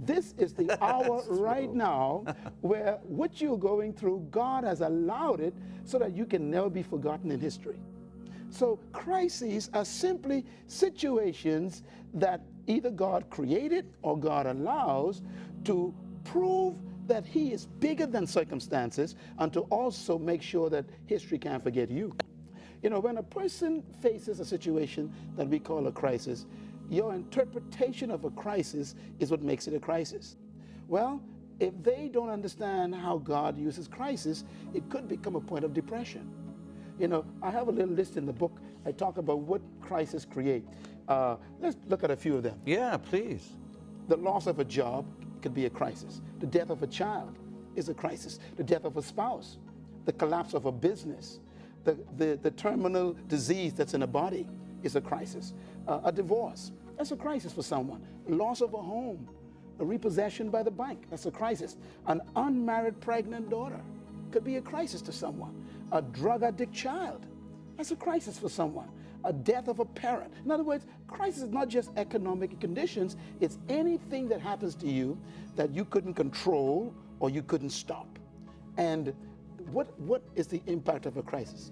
this is the hour right now where what you're going through, God has allowed it so that you can never be forgotten in history. So crises are simply situations that either God created or God allows to prove that He is bigger than circumstances and to also make sure that history can't forget you. You know, when a person faces a situation that we call a crisis, your interpretation of a crisis is what makes it a crisis. Well, if they don't understand how God uses crisis, it could become a point of depression. You know, I have a little list in the book. I talk about what crises create. Let's look at a few of them. Yeah, please. The loss of a job could be a crisis. The death of a child is a crisis. The death of a spouse, the collapse of a business, the terminal disease that's in a body is a crisis. A divorce, that's a crisis for someone. Loss of a home, a repossession by the bank, that's a crisis. An unmarried pregnant daughter could be a crisis to someone. A drug addict child, that's a crisis for someone. A death of a parent. In other words, crisis is not just economic conditions, it's anything that happens to you that you couldn't control or you couldn't stop. And what is the impact of a crisis?